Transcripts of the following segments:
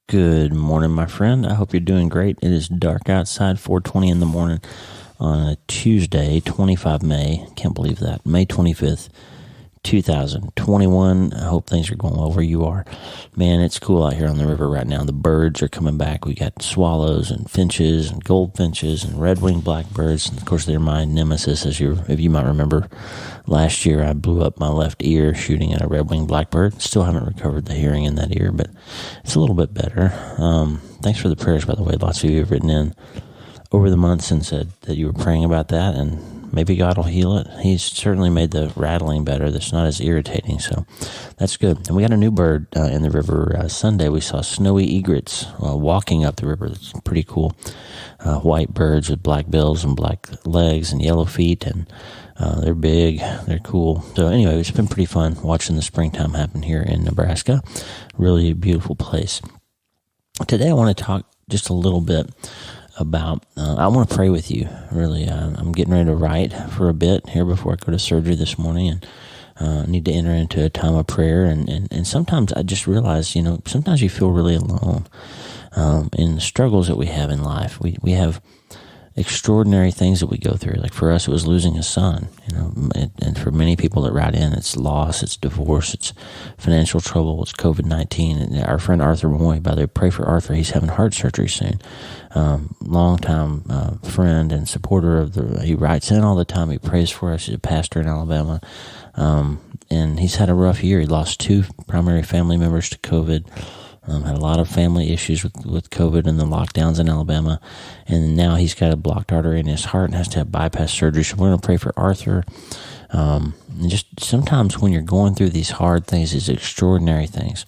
Good morning, my friend. I hope you're doing great. It is dark outside, 4:20 in the morning on a Tuesday, 25 May. Can't believe that. May 25th, 2021. I hope things are going well where you are. Man, it's cool out here on the river right now. The birds are coming back. We got swallows and finches and goldfinches and red-winged blackbirds. And of course, they're my nemesis. If you might remember, last year I blew up my left ear shooting at a red-winged blackbird. Still haven't recovered the hearing in that ear, but it's a little bit better. Thanks for the prayers, by the way. Lots of you have written in over the months and said that you were praying about that, and maybe God will heal it. He's certainly made the rattling better. That's not as irritating, so that's good. And we got a new bird in the river Sunday. We saw snowy egrets walking up the river. That's pretty cool. White birds with black bills and black legs and yellow feet, and they're big. They're cool. So anyway, it's been pretty fun watching the springtime happen here in Nebraska. Really beautiful place. Today I want to talk just a little bit about, I want to pray with you, really. I'm getting ready to write for a bit here before I go to surgery this morning, and need to enter into a time of prayer, and sometimes I just realize, sometimes you feel really alone in the struggles that we have in life. We have extraordinary things that we go through. Like for us, it was losing a son, and for many people that write in, it's loss, it's divorce, it's financial trouble, it's COVID-19. And our friend Arthur Moy, by the way, pray for Arthur. He's having heart surgery soon. Longtime friend and supporter he writes in all the time. He prays for us. He's a pastor in Alabama. And he's had a rough year. He lost 2 primary family members to COVID. Had a lot of family issues with COVID and the lockdowns in Alabama. And now he's got a blocked artery in his heart and has to have bypass surgery. So we're going to pray for Arthur. And just sometimes when you're going through these hard things, these extraordinary things,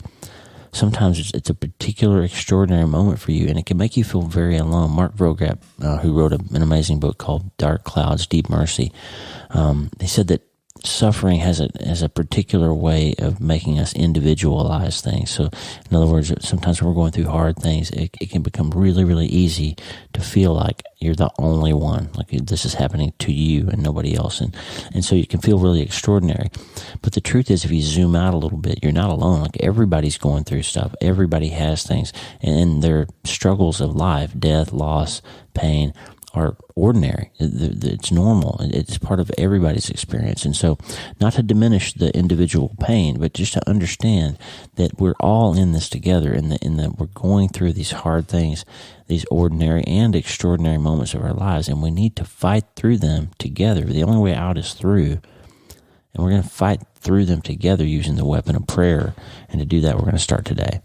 sometimes it's a particular extraordinary moment for you, and it can make you feel very alone. Mark Vroegop, who wrote an amazing book called Dark Clouds, Deep Mercy, he said that suffering has a particular way of making us individualize things. So, in other words, sometimes when we're going through hard things, it can become really, really easy to feel like you're the only one, like this is happening to you and nobody else. And so you can feel really extraordinary. But the truth is, if you zoom out a little bit, you're not alone. Like everybody's going through stuff. Everybody has things. And their struggles of life, death, loss, pain, are ordinary. It's normal. It's part of everybody's experience. And so not to diminish the individual pain, but just to understand that we're all in this together, and that we're going through these hard things, these ordinary and extraordinary moments of our lives, and we need to fight through them together. The only way out is through, and we're going to fight through them together using the weapon of prayer. And to do that, we're going to start today.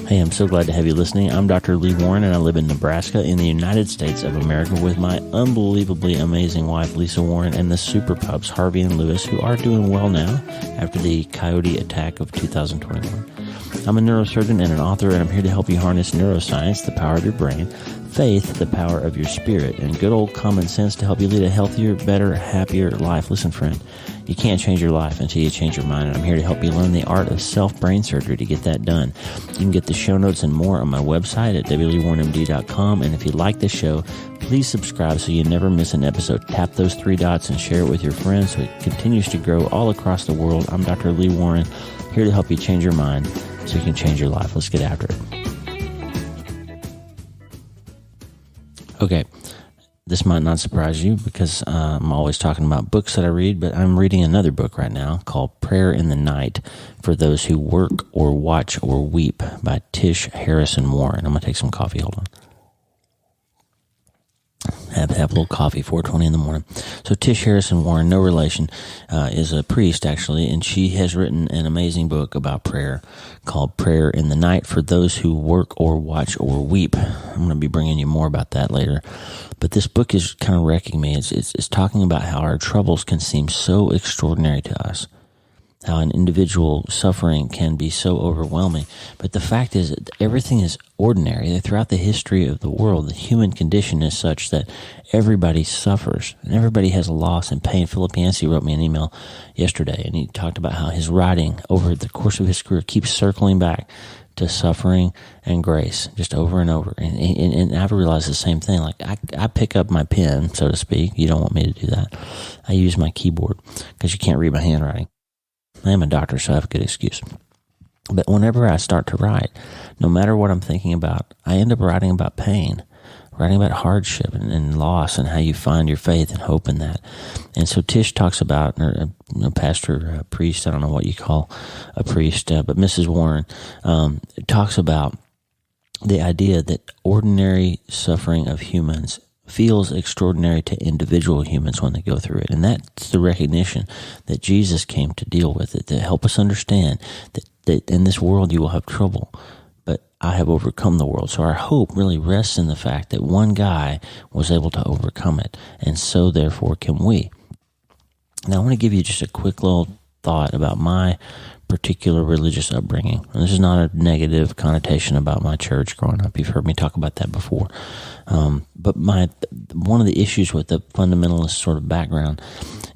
Hey, I'm so glad to have you listening. I'm Dr. Lee Warren, and I live in Nebraska in the United States of America with my unbelievably amazing wife, Lisa Warren, and the super pups, Harvey and Lewis, who are doing well now after the coyote attack of 2021. I'm a neurosurgeon and an author, and I'm here to help you harness neuroscience, the power of your brain, faith, the power of your spirit, and good old common sense to help you lead a healthier, better, happier life. Listen, friend, you can't change your life until you change your mind, and I'm here to help you learn the art of self-brain surgery to get that done. You can get the show notes and more on my website at wleewarrenmd.com, and if you like this show, please subscribe so you never miss an episode. Tap those 3 dots and share it with your friends so it continues to grow all across the world. I'm Dr. Lee Warren, here to help you change your mind so you can change your life. Let's get after it. Okay, this might not surprise you because I'm always talking about books that I read, but I'm reading another book right now called Prayer in the Night for Those Who Work or Watch or Weep by Tish Harrison Warren. I'm going to take some coffee. Hold on. Have a little coffee, 4:20 in the morning. So Tish Harrison Warren, no relation, is a priest actually, and she has written an amazing book about prayer called Prayer in the Night for Those Who Work or Watch or Weep. I'm going to be bringing you more about that later. But this book is kind of wrecking me. It's talking about how our troubles can seem so extraordinary to us, how an individual suffering can be so overwhelming. But the fact is that everything is ordinary. Throughout the history of the world, the human condition is such that everybody suffers and everybody has a loss and pain. Philip Yancey wrote me an email yesterday, and he talked about how his writing over the course of his career keeps circling back to suffering and grace, just over and over. And I've realized the same thing. Like I pick up my pen, so to speak. You don't want me to do that. I use my keyboard because you can't read my handwriting. I am a doctor, so I have a good excuse. But whenever I start to write, no matter what I'm thinking about, I end up writing about pain, writing about hardship and loss and how you find your faith and hope in that. And so Tish talks about, or pastor, priest, I don't know what you call a priest, but Mrs. Warren talks about the idea that ordinary suffering of humans feels extraordinary to individual humans when they go through it. And that's the recognition that Jesus came to deal with it, to help us understand that in this world you will have trouble, but I have overcome the world. So our hope really rests in the fact that one guy was able to overcome it, and so therefore can we. Now I want to give you just a quick little thought about my particular religious upbringing. And this is not a negative connotation about my church growing up. You've heard me talk about that before. But one of the issues with the fundamentalist sort of background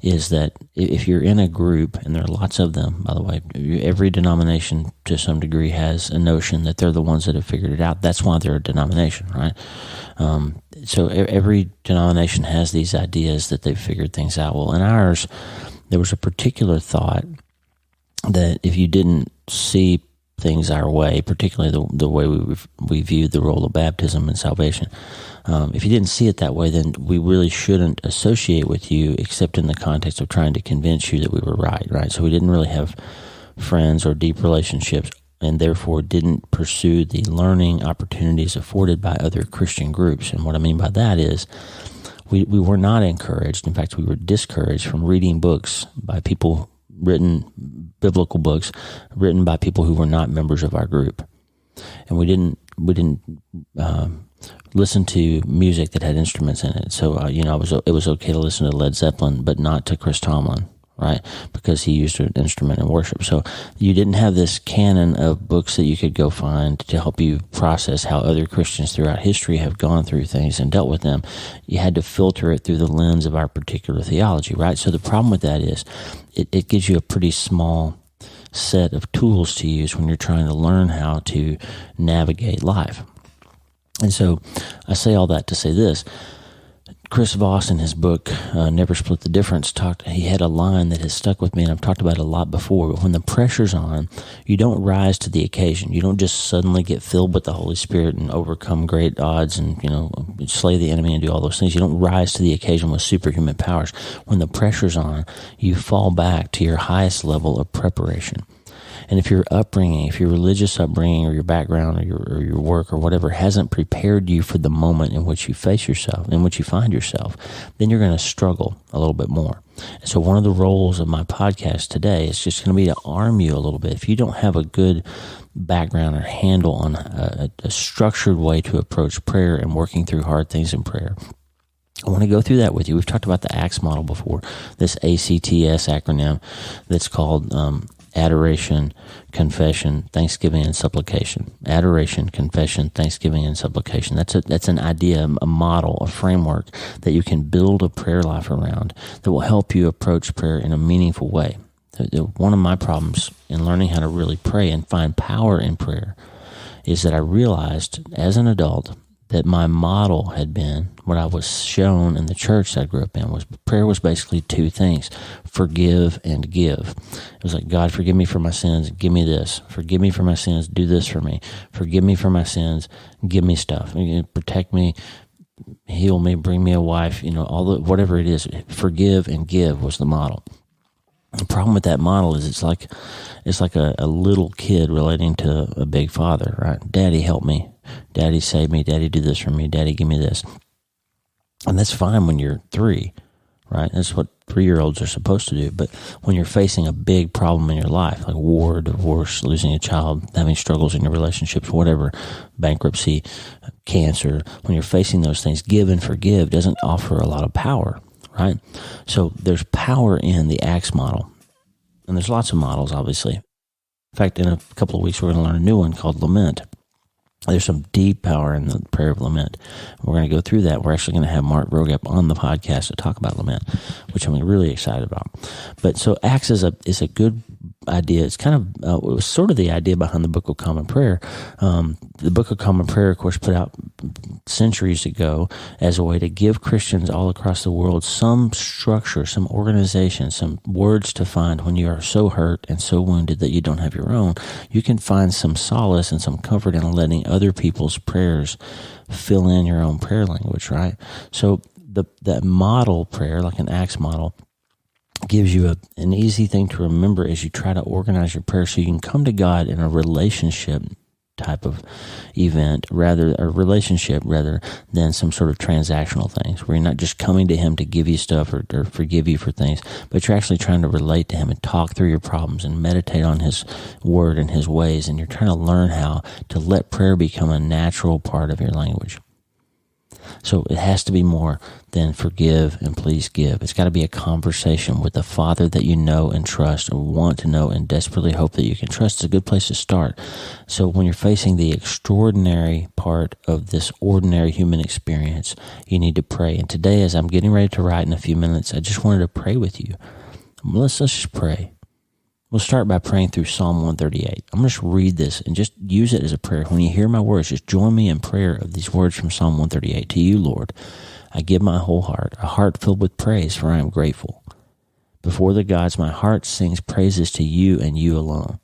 is that if you're in a group, and there are lots of them, by the way, every denomination to some degree has a notion that they're the ones that have figured it out. That's why they're a denomination, right? So every denomination has these ideas that they've figured things out. Well, in ours, there was a particular thought that if you didn't see things our way, particularly the way we viewed the role of baptism and salvation, if you didn't see it that way, then we really shouldn't associate with you except in the context of trying to convince you that we were right? So we didn't really have friends or deep relationships, and therefore didn't pursue the learning opportunities afforded by other Christian groups. And what I mean by that is we were not encouraged. In fact, we were discouraged from reading books by people biblical books written by people who were not members of our group. And we didn't listen to music that had instruments in it. So, it was okay to listen to Led Zeppelin, but not to Chris Tomlin, right? Because he used an instrument in worship. So you didn't have this canon of books that you could go find to help you process how other Christians throughout history have gone through things and dealt with them. You had to filter it through the lens of our particular theology, right? So the problem with that is it gives you a pretty small set of tools to use when you're trying to learn how to navigate life. And so I say all that to say this. Chris Voss, in his book, Never Split the Difference, he had a line that has stuck with me, and I've talked about it a lot before. But when the pressure's on, you don't rise to the occasion. You don't just suddenly get filled with the Holy Spirit and overcome great odds and, slay the enemy and do all those things. You don't rise to the occasion with superhuman powers. When the pressure's on, you fall back to your highest level of preparation. And if your upbringing, if your religious upbringing or your background or your work or whatever hasn't prepared you for the moment in which you face yourself, in which you find yourself, then you're going to struggle a little bit more. And so one of the roles of my podcast today is just going to be to arm you a little bit. If you don't have a good background or handle on a structured way to approach prayer and working through hard things in prayer, I want to go through that with you. We've talked about the ACTS model before, this ACTS acronym that's called Adoration, Confession, Thanksgiving, and Supplication. Adoration, Confession, Thanksgiving, and Supplication. That's an idea, a model, a framework that you can build a prayer life around that will help you approach prayer in a meaningful way. One of my problems in learning how to really pray and find power in prayer is that I realized as an adult that my model had been, what I was shown in the church that I grew up in, was prayer was basically two things: forgive and give. It was like, God, forgive me for my sins, give me this. Forgive me for my sins, do this for me. Forgive me for my sins, give me stuff. Protect me, heal me, bring me a wife, whatever it is. Forgive and give was the model. The problem with that model is it's like a little kid relating to a big father, right? Daddy, help me. Daddy, save me. Daddy, do this for me. Daddy, give me this. And that's fine when you're 3, right? That's what 3-year-olds are supposed to do. But when you're facing a big problem in your life, like war, divorce, losing a child, having struggles in your relationships, whatever, bankruptcy, cancer, when you're facing those things, give and forgive doesn't offer a lot of power, right? So there's power in the ACTS model. And there's lots of models, obviously. In fact, in a couple of weeks, we're going to learn a new one called Lament. There's some deep power in the prayer of lament. We're going to go through that. We're actually going to have Mark Vroegop on the podcast to talk about lament, which I'm really excited about. But so ACTS is a good idea. It's kind of, it was sort of the idea behind the Book of Common Prayer. The Book of Common Prayer, of course, put out centuries ago as a way to give Christians all across the world some structure, some organization, some words to find when you are so hurt and so wounded that you don't have your own. You can find some solace and some comfort in letting other people's prayers fill in your own prayer language, right? So that model prayer, like an Acts model, gives you an easy thing to remember as you try to organize your prayer so you can come to God in a relationship type of event, rather than some sort of transactional things where you're not just coming to Him to give you stuff or forgive you for things, but you're actually trying to relate to Him and talk through your problems and meditate on His Word and His ways, and you're trying to learn how to let prayer become a natural part of your language. So it has to be more than forgive and please give. It's got to be a conversation with the Father that you know and trust, or want to know and desperately hope that you can trust. It's a good place to start. So when you're facing the extraordinary part of this ordinary human experience, you need to pray. And today, as I'm getting ready to write in a few minutes, I just wanted to pray with you. Let's just pray. We'll start by praying through Psalm 138. I'm going to just read this and just use it as a prayer. When you hear my words, just join me in prayer of these words from Psalm 138. To you, Lord, I give my whole heart, a heart filled with praise, for I am grateful. Before the gods, my heart sings praises to you and you alone.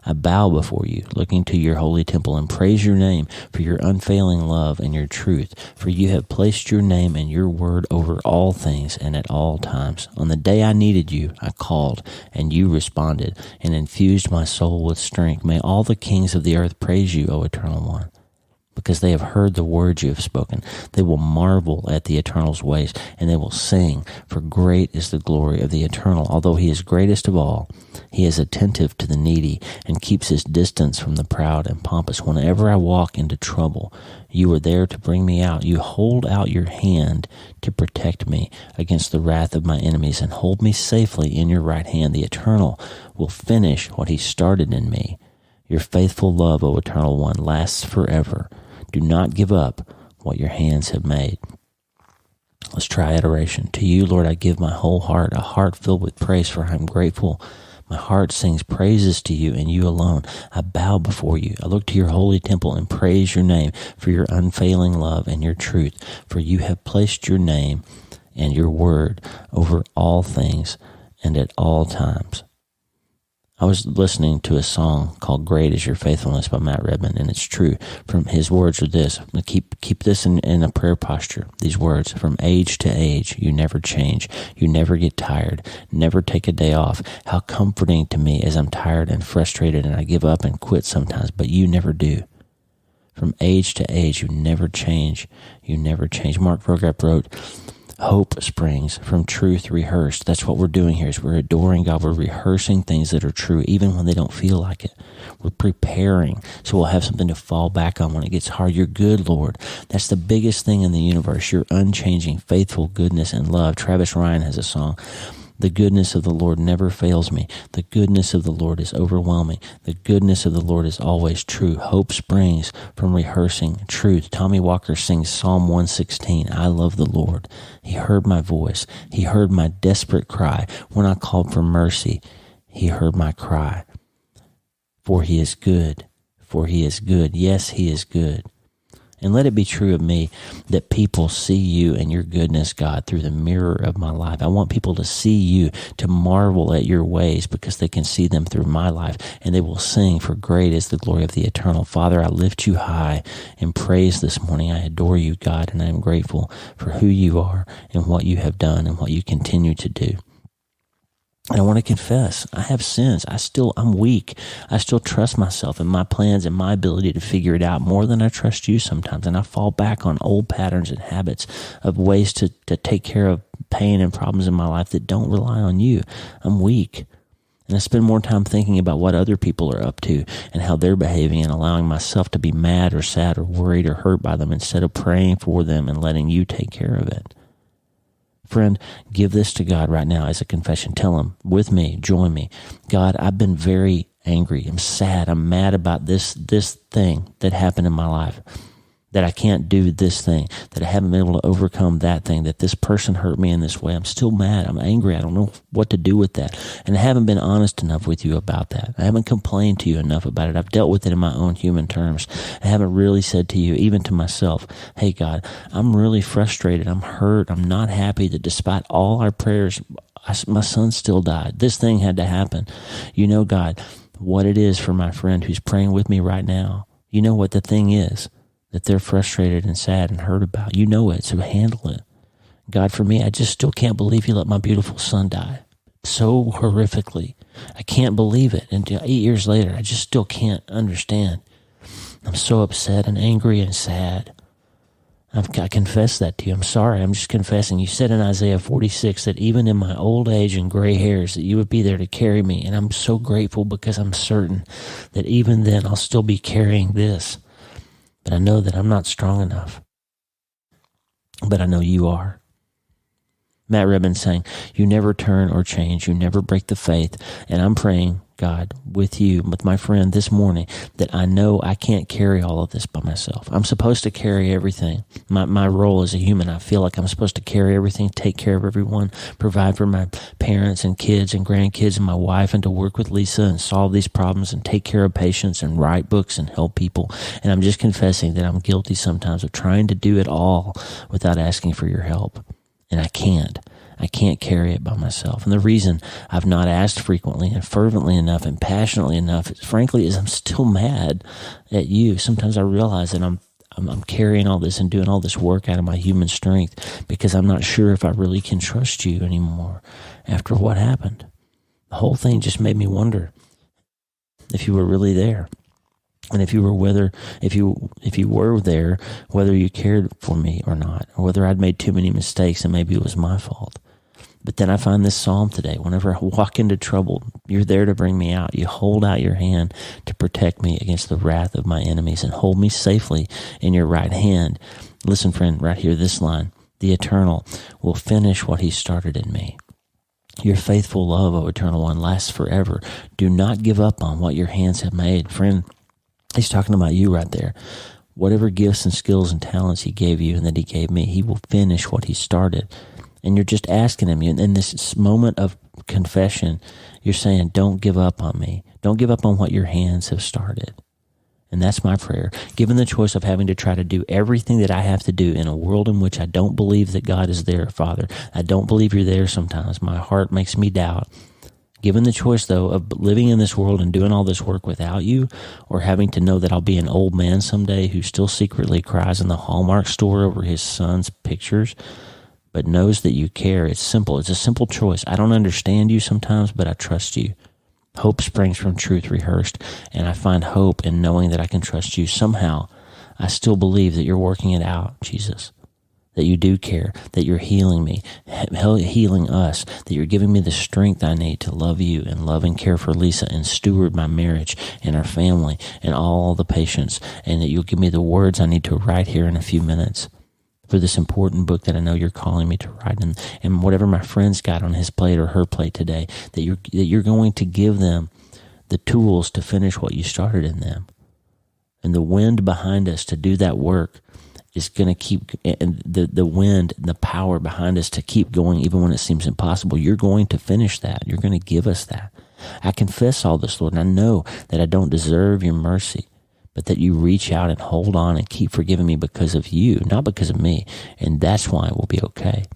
I bow before you, looking to your holy temple, and praise your name for your unfailing love and your truth. For you have placed your name and your word over all things and at all times. On the day I needed you, I called, and you responded, and infused my soul with strength. May all the kings of the earth praise you, O Eternal One, because they have heard the words you have spoken. They will marvel at the Eternal's ways, and they will sing, for great is the glory of the Eternal. Although he is greatest of all, he is attentive to the needy and keeps his distance from the proud and pompous. Whenever I walk into trouble, you are there to bring me out. You hold out your hand to protect me against the wrath of my enemies and hold me safely in your right hand. The Eternal will finish what he started in me. Your faithful love, O Eternal One, lasts forever. Do not give up what your hands have made. Let's try adoration. To you, Lord, I give my whole heart, a heart filled with praise, for I am grateful. My heart sings praises to you and you alone. I bow before you. I look to your holy temple and praise your name for your unfailing love and your truth. For you have placed your name and your word over all things and at all times. I was listening to a song called Great Is Your Faithfulness by Matt Redman, and it's true. From his words are this. Keep this in a prayer posture. These words: from age to age, you never change. You never get tired. Never take a day off. How comforting to me as I'm tired and frustrated and I give up and quit sometimes, but you never do. From age to age, you never change. You never change. Mark Vroegop wrote, hope springs from truth rehearsed. That's what we're doing here, is we're adoring God. We're rehearsing things that are true, even when they don't feel like it. We're preparing, so we'll have something to fall back on when it gets hard. You're good, Lord. That's the biggest thing in the universe, your unchanging, faithful goodness and love. Travis Ryan has a song. The goodness of the Lord never fails me. The goodness of the Lord is overwhelming. The goodness of the Lord is always true. Hope springs from rehearsing truth. Tommy Walker sings Psalm 116. I love the Lord. He heard my voice. He heard my desperate cry. When I called for mercy, he heard my cry. For he is good. For he is good. Yes, he is good. And let it be true of me that people see you and your goodness, God, through the mirror of my life. I want people to see you, to marvel at your ways, because they can see them through my life, and they will sing, for great is the glory of the Eternal. Father, I lift you high in praise this morning. I adore you, God, and I am grateful for who you are and what you have done and what you continue to do. And I want to confess, I have sins. I'm weak. I still trust myself and my plans and my ability to figure it out more than I trust you sometimes. And I fall back on old patterns and habits of ways to take care of pain and problems in my life that don't rely on you. I'm weak. And I spend more time thinking about what other people are up to and how they're behaving, and allowing myself to be mad or sad or worried or hurt by them instead of praying for them and letting you take care of it. Friend, give this to God right now as a confession. Tell him with me, join me. God, I've been very angry. I'm sad. I'm mad about this thing that happened in my life. that I can't do this thing, that I haven't been able to overcome that thing, that this person hurt me in this way. I'm still mad. I'm angry. I don't know what to do with that. And I haven't been honest enough with you about that. I haven't complained to you enough about it. I've dealt with it in my own human terms. I haven't really said to you, even to myself, hey, God, I'm really frustrated. I'm hurt. I'm not happy that despite all our prayers, my son still died. This thing had to happen. You know, God, what it is for my friend who's praying with me right now. You know what the thing is that they're frustrated and sad and hurt about. You know it, so handle it. God, for me, I just still can't believe you let my beautiful son die so horrifically. I can't believe it. And 8 years later, I just still can't understand. I'm so upset and angry and sad. I confess that to you. I'm sorry. I'm just confessing. You said in Isaiah 46 that even in my old age and gray hairs that you would be there to carry me. And I'm so grateful because I'm certain that even then I'll still be carrying this. But I know that I'm not strong enough. But I know you are. Matt Ribbon saying, you never turn or change. You never break the faith. And I'm praying, God, with you, with my friend this morning, that I know I can't carry all of this by myself. I'm supposed to carry everything. My role as a human, I feel like I'm supposed to carry everything, take care of everyone, provide for my parents and kids and grandkids and my wife, and to work with Lisa and solve these problems and take care of patients and write books and help people. And I'm just confessing that I'm guilty sometimes of trying to do it all without asking for your help. And I can't. I can't carry it by myself. And the reason I've not asked frequently and fervently enough and passionately enough, frankly, is I'm still mad at you. Sometimes I realize that I'm carrying all this and doing all this work out of my human strength because I'm not sure if I really can trust you anymore after what happened. The whole thing just made me wonder if you were really there. And if you were there, whether you cared for me or not, or whether I'd made too many mistakes and maybe it was my fault. But then I find this psalm today. Whenever I walk into trouble, you're there to bring me out. You hold out your hand to protect me against the wrath of my enemies and hold me safely in your right hand. Listen, friend, right here, this line, the eternal will finish what he started in me. Your faithful love, O Eternal One, lasts forever. Do not give up on what your hands have made. Friend, he's talking about you right there. Whatever gifts and skills and talents he gave you and that he gave me, he will finish what he started. And you're just asking him, in this moment of confession, you're saying, don't give up on me. Don't give up on what your hands have started. And that's my prayer. Given the choice of having to try to do everything that I have to do in a world in which I don't believe that God is there, Father, I don't believe you're there sometimes. My heart makes me doubt. Given the choice, though, of living in this world and doing all this work without you, or having to know that I'll be an old man someday who still secretly cries in the Hallmark store over his son's pictures, but knows that you care. It's simple. It's a simple choice. I don't understand you sometimes, but I trust you. Hope springs from truth rehearsed, and I find hope in knowing that I can trust you. Somehow, I still believe that you're working it out, Jesus, that you do care, that you're healing me, healing us, that you're giving me the strength I need to love you and love and care for Lisa and steward my marriage and our family and all the patients, and that you'll give me the words I need to write here in a few minutes for this important book that I know you're calling me to write, and whatever my friend's got on his plate or her plate today, that you're going to give them the tools to finish what you started in them. And the wind behind us to do that work is going to keep, and the wind and the power behind us to keep going even when it seems impossible. You're going to finish that. You're going to give us that. I confess all this, Lord, and I know that I don't deserve your mercy, but that you reach out and hold on and keep forgiving me because of you, not because of me. And that's why we'll be okay.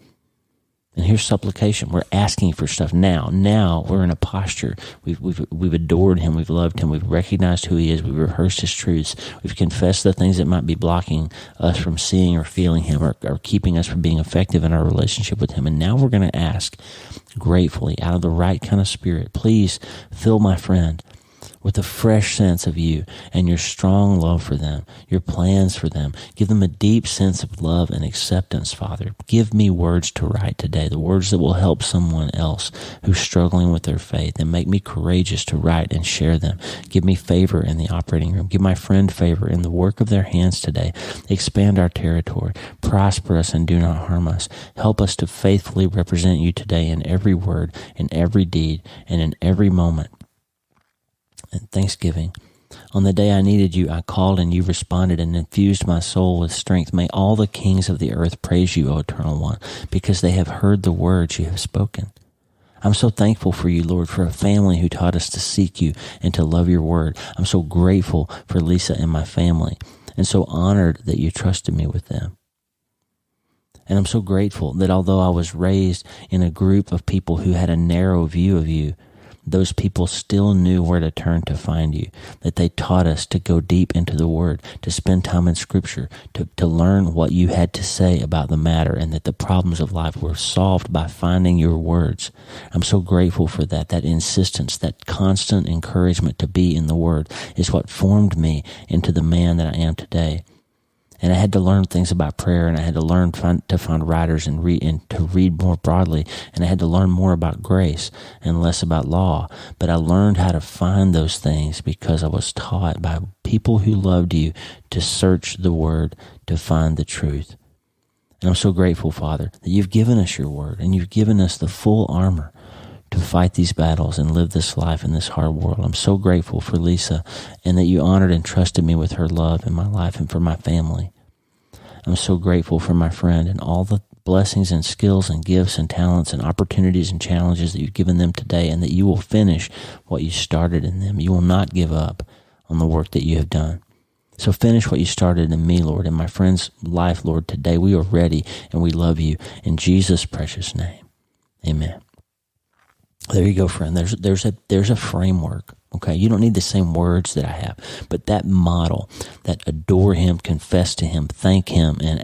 And here's supplication. We're asking for stuff now. Now we're in a posture. We've adored him. We've loved him. We've recognized who he is. We've rehearsed his truths. We've confessed the things that might be blocking us from seeing or feeling him, or keeping us from being effective in our relationship with him. And now we're going to ask gratefully, out of the right kind of spirit, please fill my friend with a fresh sense of you and your strong love for them, your plans for them. Give them a deep sense of love and acceptance, Father. Give me words to write today, the words that will help someone else who's struggling with their faith, and make me courageous to write and share them. Give me favor in the operating room. Give my friend favor in the work of their hands today. Expand our territory. Prosper us and do not harm us. Help us to faithfully represent you today in every word, in every deed, and in every moment. And thanksgiving On the day I needed you, I called and you responded and infused my soul with strength. May all the kings of the earth praise you, O Eternal One, because they have heard the words you have spoken. I'm so thankful for you, Lord, for a family who taught us to seek you and to love your word. I'm so grateful for Lisa and my family, and so honored that you trusted me with them. And I'm so grateful that although I was raised in a group of people who had a narrow view of you, those people still knew where to turn to find you, that they taught us to go deep into the Word, to spend time in Scripture, to learn what you had to say about the matter, and that the problems of life were solved by finding your words. I'm so grateful for that insistence, that constant encouragement to be in the Word is what formed me into the man that I am today. And I had to learn things about prayer, and I had to learn to find writers and to read more broadly, and I had to learn more about grace and less about law. But I learned how to find those things because I was taught by people who loved you to search the Word to find the truth. And I'm so grateful, Father, that you've given us your Word, and you've given us the full armor to fight these battles and live this life in this hard world. I'm so grateful for Lisa, and that you honored and trusted me with her love in my life and for my family. I'm so grateful for my friend and all the blessings and skills and gifts and talents and opportunities and challenges that you've given them today, and that you will finish what you started in them. You will not give up on the work that you have done. So finish what you started in me, Lord, in my friend's life, Lord. Today we are ready and we love you. In Jesus' precious name, amen. There you go, friend. There's a framework. Okay, you don't need the same words that I have, but that model, that adore him, confess to him, thank him, and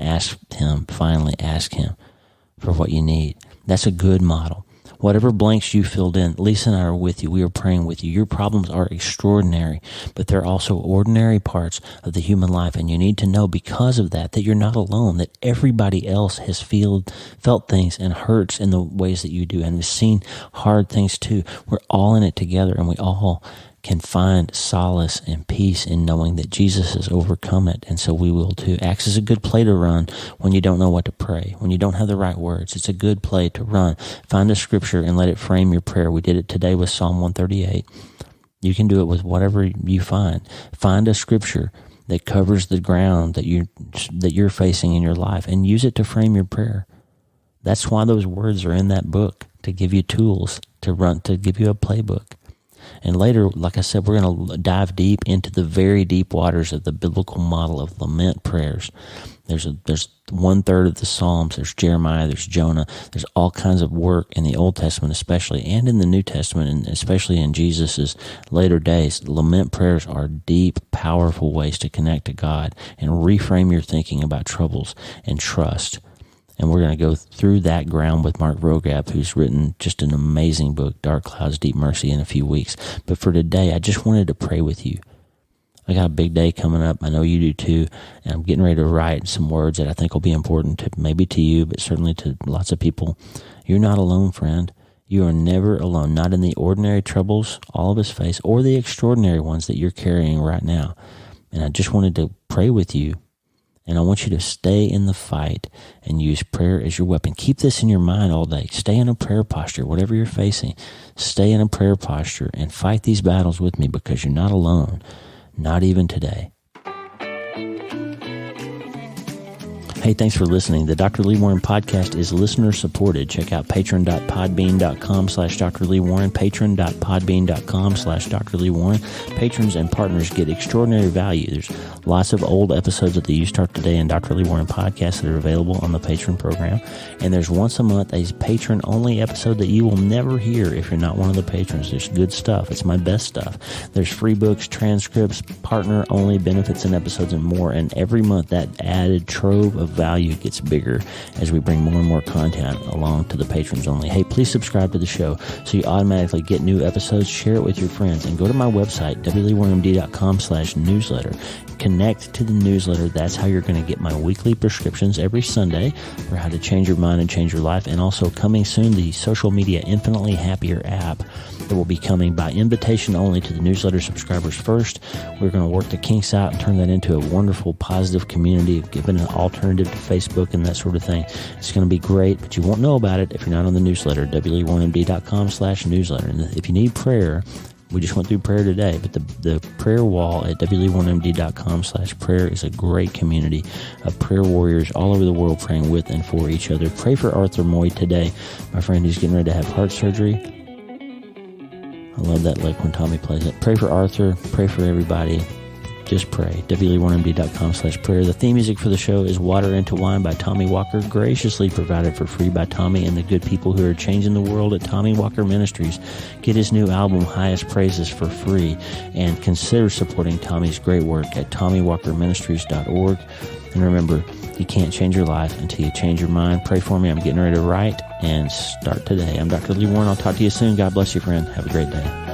finally ask him for what you need. That's a good model. Whatever blanks you filled in, Lisa and I are with you. We are praying with you. Your problems are extraordinary, but they're also ordinary parts of the human life. And you need to know because of that you're not alone, that everybody else has felt things and hurts in the ways that you do and has seen hard things too. We're all in it together, and we all can find solace and peace in knowing that Jesus has overcome it, and so we will too. Acts is a good play to run when you don't know what to pray, when you don't have the right words. It's a good play to run. Find a scripture and let it frame your prayer. We did it today with Psalm 138. You can do it with whatever you find. Find a scripture that covers the ground that you're facing in your life, and use it to frame your prayer. That's why those words are in that book, to give you tools to run, to give you a playbook. And later, like I said, we're going to dive deep into the very deep waters of the biblical model of lament prayers. There's 1/3 of the Psalms. There's Jeremiah. There's Jonah. There's all kinds of work in the Old Testament, especially, and in the New Testament, and especially in Jesus' later days. Lament prayers are deep, powerful ways to connect to God and reframe your thinking about troubles and trust. And we're going to go through that ground with Mark Vroegop, who's written just an amazing book, Dark Clouds, Deep Mercy, in a few weeks. But for today, I just wanted to pray with you. I got a big day coming up. I know you do too. And I'm getting ready to write some words that I think will be important maybe to you, but certainly to lots of people. You're not alone, friend. You are never alone, not in the ordinary troubles all of us face or the extraordinary ones that you're carrying right now. And I just wanted to pray with you. And I want you to stay in the fight and use prayer as your weapon. Keep this in your mind all day. Stay in a prayer posture, whatever you're facing. Stay in a prayer posture and fight these battles with me, because you're not alone, not even today. Hey, thanks for listening. The Dr. Lee Warren podcast is listener supported. Check out patron.podbean.com/Dr. Lee Warren, patron.podbean.com/Dr. Lee Warren. Patrons and partners get extraordinary value. There's lots of old episodes of the You Start Today and Dr. Lee Warren podcast that are available on the Patron program. And there's once a month a patron-only episode that you will never hear if you're not one of the patrons. There's good stuff. It's my best stuff. There's free books, transcripts, partner-only benefits and episodes, and more. And every month that added trove of value gets bigger as we bring more and more content along to the patrons only. Hey, please subscribe to the show so you automatically get new episodes. Share it with your friends, and go to my website, wleewarrenmd.com/newsletter. Connect to the newsletter. That's how you're going to get my weekly prescriptions every Sunday for how to change your mind and change your life. And also coming soon, the Social Media Infinitely Happier app that will be coming by invitation only to the newsletter subscribers first. We're going to work the kinks out and turn that into a wonderful, positive community, giving an alternative to Facebook and that sort of thing. It's going to be great, but you won't know about it if you're not on the newsletter, wleewarrenmd.com/newsletter. And if you need prayer, We just went through prayer today, but the prayer wall at wle1md.com/prayer is a great community of prayer warriors all over the world praying with and for each other. Pray for Arthur Moy today, my friend who's getting ready to have heart surgery. I love that lick when Tommy plays it. Pray for Arthur. Pray for everybody. Just pray. wle1md.com/prayer. The theme music for the show is Water into Wine by Tommy Walker, graciously provided for free by Tommy and the good people who are changing the world at Tommy Walker Ministries. Get his new album, Highest Praises, for free, and consider supporting Tommy's great work at TommyWalkerMinistries.org. And remember, you can't change your life until you change your mind. Pray for me. I'm getting ready to write and start today. I'm Dr. Lee Warren. I'll talk to you soon. God bless you, friend. Have a great day.